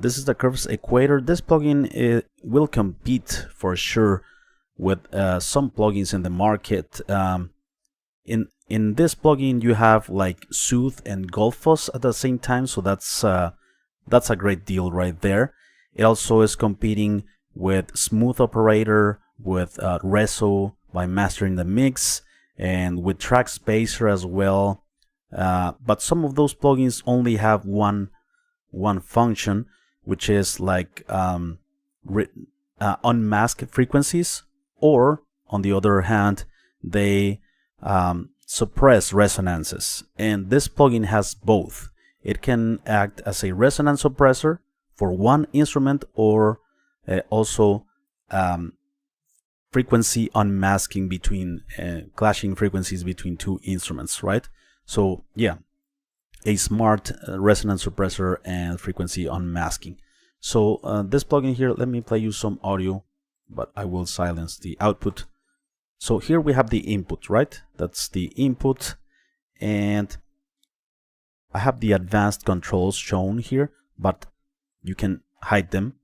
this is the Curves Equator. This plugin will compete for sure with some plugins in the market. In this plugin you have like Soothe and Gullfoss at the same time, so that's a great deal right there. It also is competing with Smooth Operator, with Reso by Mastering the Mix, and with Trackspacer as well. But some of those plugins only have one function, which is like unmask frequencies, or on the other hand, they suppress resonances. And this plugin has both. It can act as a resonance suppressor for one instrument, or also frequency unmasking between clashing frequencies between two instruments, right? So yeah, a smart resonance suppressor and frequency unmasking. So this plugin here, let me play you some audio, but I will silence the output. So here we have the input, right? That's the input, and I have the advanced controls shown here, but you can hide them.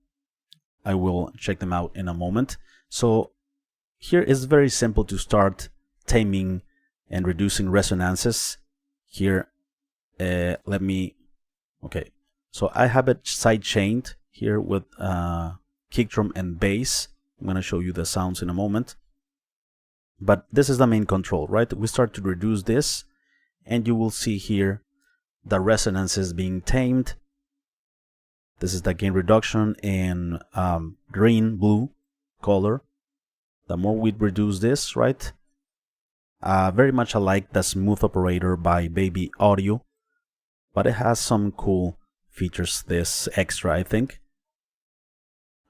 I will check them out in a moment. So here is very simple to start taming and reducing resonances. Here, okay, so I have it side chained here with kick drum and bass. I'm gonna show you the sounds in a moment. But this is the main control, right? We start to reduce this, and you will see here the resonances being tamed. This is the gain reduction in green, blue color. The more we reduce this, right? Very much alike the Smooth Operator by Baby Audio, but it has some cool features, this extra, I think.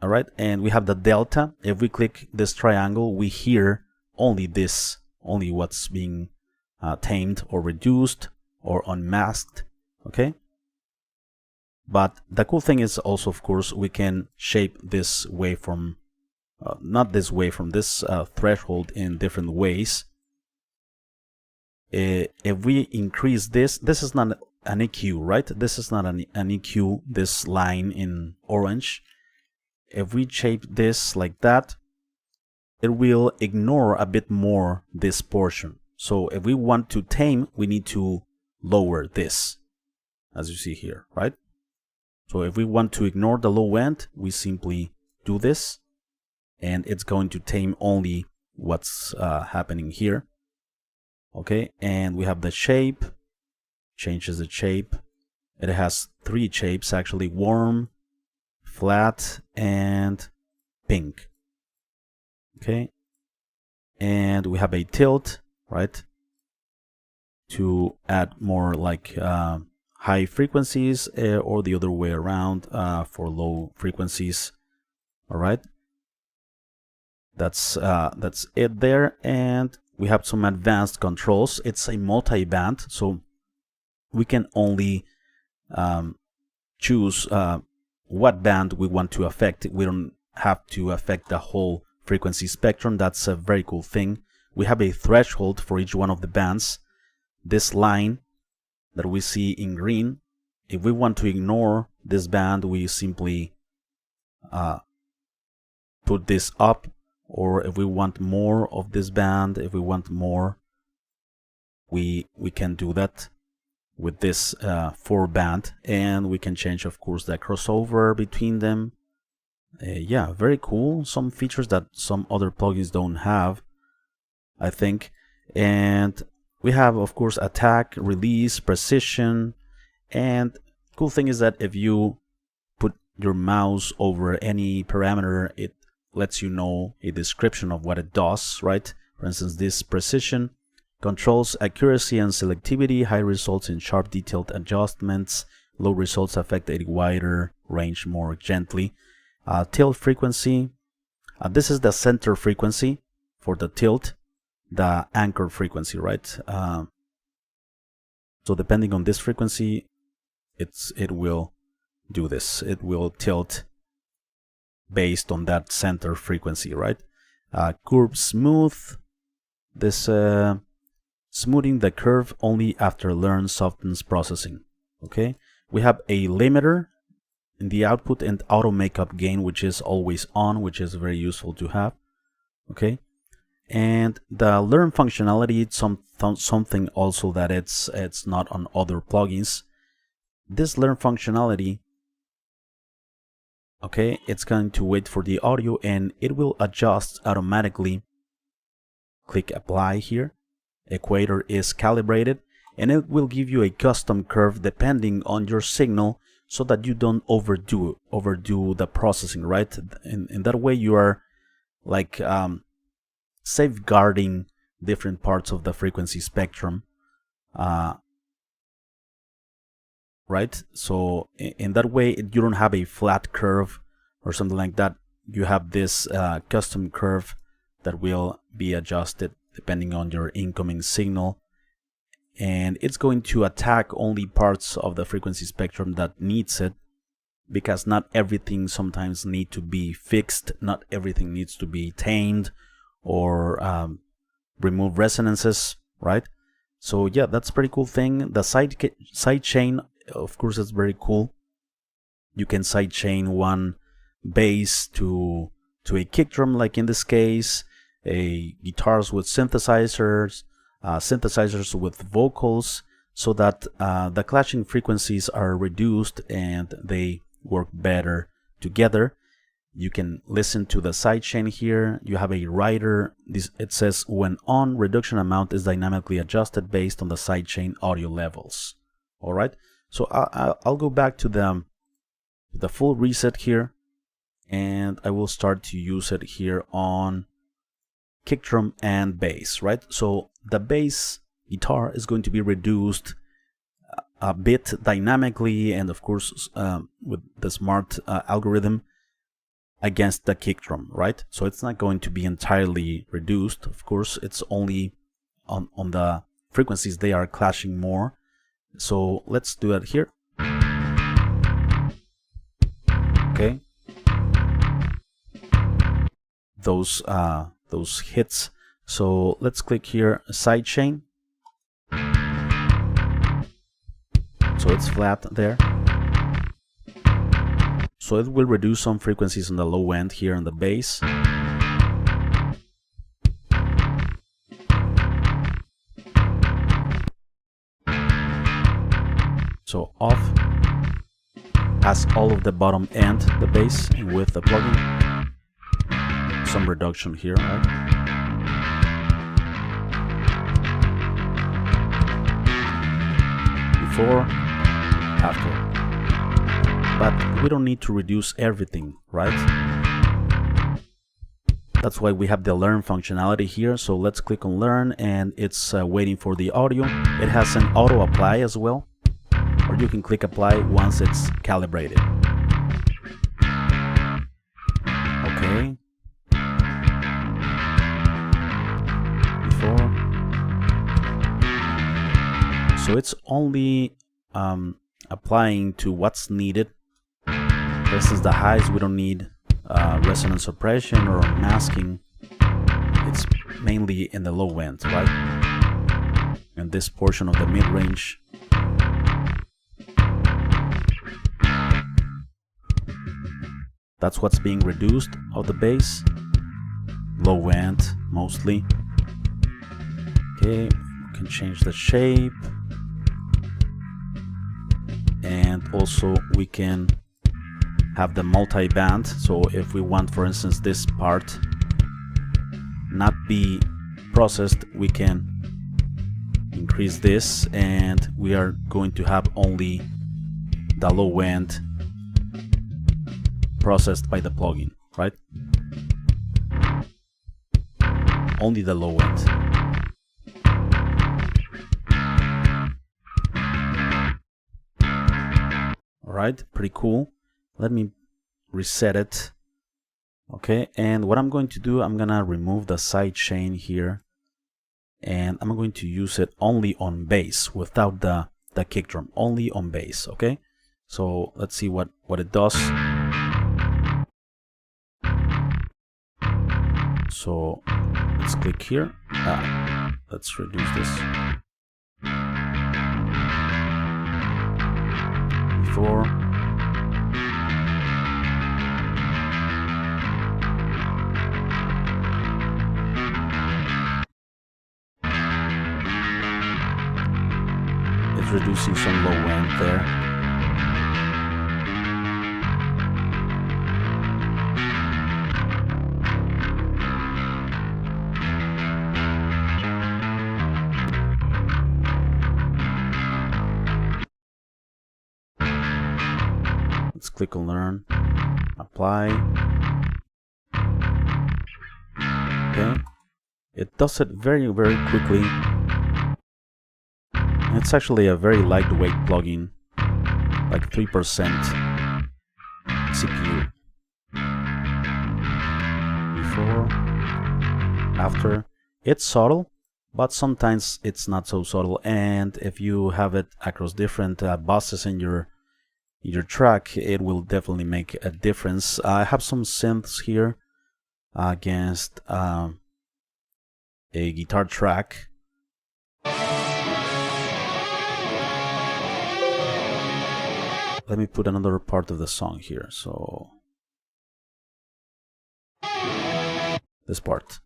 All right, and we have the delta. If we click this triangle, we hear only this, only what's being tamed or reduced or unmasked, okay? But the cool thing is also, of course, we can shape this waveform, not this waveform, this threshold in different ways. If we increase this is not an EQ, right? This is not an EQ, this line in orange. If we shape this like that, it will ignore a bit more this portion. So if we want to tame, we need to lower this, as you see here, right? So if we want to ignore the low end, we simply do this, and it's going to tame only what's happening here. Okay, and we have the shape, changes the shape. It has three shapes actually: warm, flat, and pink. Okay, and we have a tilt, right, to add more like high frequencies, or the other way around for low frequencies. All right, that's it there. And we have some advanced controls. It's a multi-band, so we can only choose what band we want to affect. We don't have to affect the whole frequency spectrum. That's a very cool thing. We have a threshold for each one of the bands. This line that we see in green, if we want to ignore this band, we simply put this up. Or if we want more of this band, if we want more, we can do that with this 4-band, and we can change, of course, the crossover between them. Yeah, very cool. Some features that some other plugins don't have, I think. And we have, of course, attack, release, precision. And cool thing is that if you put your mouse over any parameter, it lets you know a description of what it does, right? For instance, this precision controls accuracy and selectivity. High results in sharp detailed adjustments. Low results affect a wider range more gently. Tilt frequency. This is the center frequency for the tilt, the anchor frequency, right? So depending on this frequency, it will do this. It will tilt based on that center frequency, right? Curve smooth. This smoothing the curve only after learn softens processing. Okay, we have a limiter. in the output, and auto makeup gain, which is always on, which is very useful to have. Okay, and the learn functionality, it's something also that it's not on other plugins. This learn functionality, okay, it's going to wait for the audio and it will adjust automatically. Click apply here. Equator is calibrated, and it will give you a custom curve depending on your signal, so that you don't overdo the processing, right? In that way you are like safeguarding different parts of the frequency spectrum, right? So in that way you don't have a flat curve or something like that. You have this custom curve that will be adjusted depending on your incoming signal, and it's going to attack only parts of the frequency spectrum that needs it, because not everything sometimes need to be fixed, not everything needs to be tamed or remove resonances, right? So yeah, that's a pretty cool thing. The side chain, of course, is very cool. You can side chain one bass to a kick drum, like in this case, a guitars with synthesizers, synthesizers with vocals, so that the clashing frequencies are reduced and they work better together. You can listen to the sidechain here. You have a rider. It says when on, reduction amount is dynamically adjusted based on the sidechain audio levels. All right, so I'll go back to the full reset here, and I will start to use it here on kick drum and bass, right? So the bass guitar is going to be reduced a bit dynamically, and of course with the smart algorithm against the kick drum, right? So it's not going to be entirely reduced. Of course, it's only on the frequencies they are clashing more. So let's do it here. Okay, those hits. So let's click here, sidechain. So it's flat there. So it will reduce some frequencies on the low end here on the bass. So off has all of the bottom end, the bass, and with the plugin, some reduction here, right? Before, after. But we don't need to reduce everything, right? That's why we have the learn functionality here. So let's click on learn, and it's waiting for the audio. It has an auto apply as well, or you can click apply once it's calibrated. Okay. Before. So it's only applying to what's needed. This is the highs. We don't need resonance suppression or masking. It's mainly in the low end, right? And this portion of the mid-range. That's what's being reduced of the bass. Low end, mostly. Okay, we can change the shape. And also we can have the multi-band. So if we want, for instance, this part not be processed, we can increase this, and we are going to have only the low end processed by the plugin, right? Only the low end. Alright, pretty cool. Let me reset it. Okay, and what I'm going to do, I'm gonna remove the side chain here, and I'm going to use it only on bass without the kick drum, only on bass. Okay, so let's see what it does. So let's click here. Let's reduce this. Before, It's reducing some low end there. Let's click on Learn, Apply. Okay, it does it very quickly. It's actually a very lightweight plugin, like 3% CPU. Before, after. It's subtle, but sometimes it's not so subtle, and if you have it across different buses in your track, it will definitely make a difference. I have some synths here against a guitar track. Let me put another part of the song here. So this part.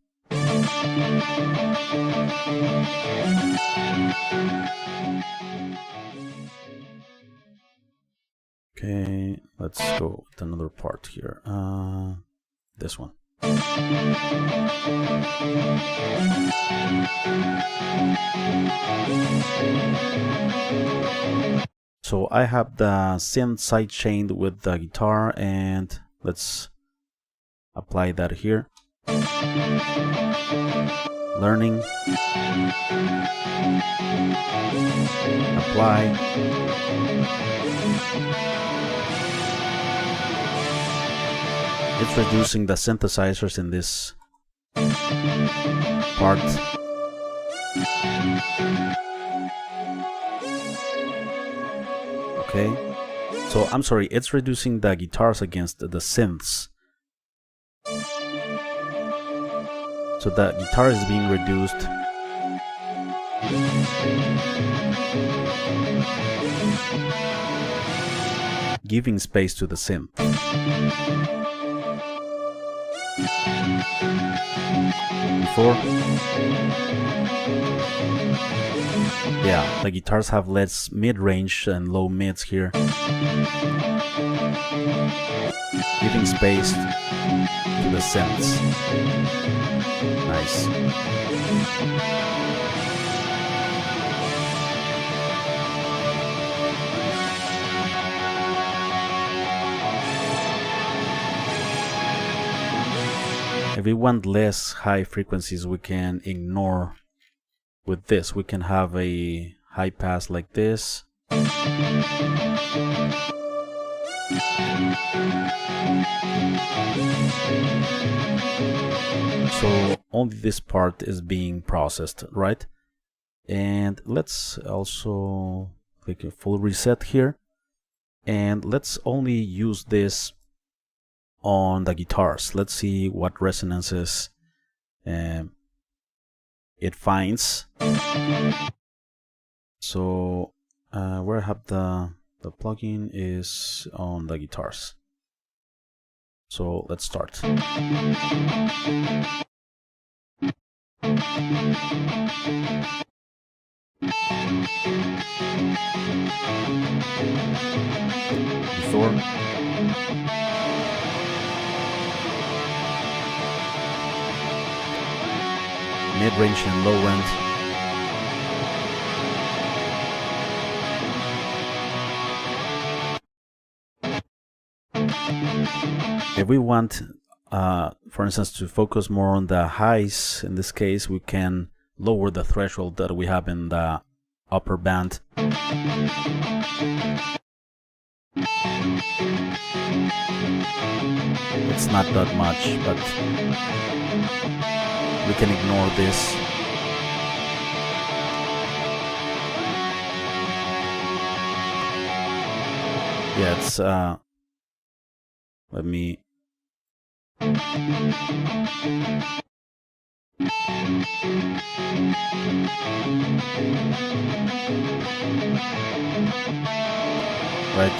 Okay, let's go with another part here. This one. So I have the synth sidechained with the guitar, and let's apply that here. Learning, apply. It's reducing the synthesizers in this part. Okay, so I'm sorry, it's reducing the guitars against the synths. So the guitar is being reduced. Giving space to the synth. Before, yeah, the guitars have less mid-range and low mids here. Giving space to the synths. Nice. If we want less high frequencies, we can ignore with this. We can have a high pass like this. So only this part is being processed, right? And let's also click a full reset here. And let's only use this on the guitars. Let's see what resonances it finds. So where I have the plugin is on the guitars. So let's start. Before. Mid-range and low end. If we want, for instance, to focus more on the highs, in this case, we can lower the threshold that we have in the upper band. It's not that much, but we can ignore this. Yeah, it's let me right.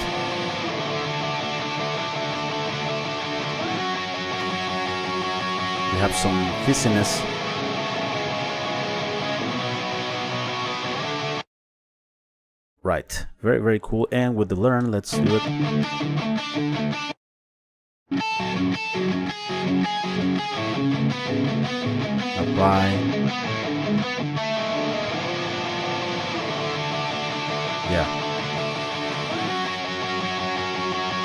We have some fizziness. Right, very cool. And with the learn, let's do it. Apply. Yeah.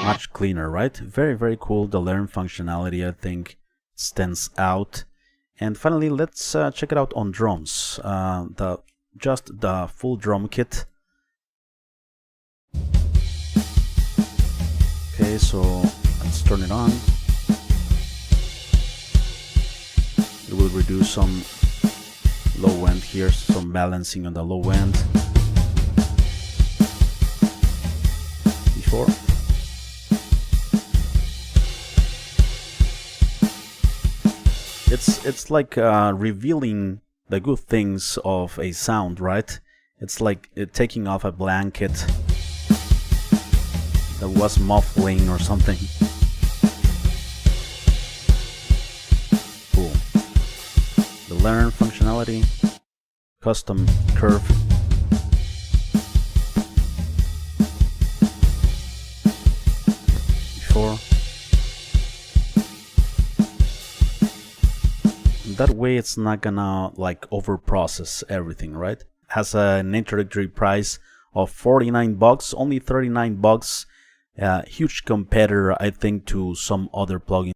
Much cleaner, right? Very cool. The learn functionality, I think, stands out. And finally, let's check it out on drums. Just the full drum kit. Okay, so let's turn it on. It will reduce some low end here, some balancing on the low end. Before. It's like revealing the good things of a sound, right? It's like taking off a blanket that was muffling or something. Cool. The learn functionality, custom curve. Before. That way it's not gonna like over process everything, right? Has an introductory price of $49, only $39. Huge competitor, I think, to some other plugins.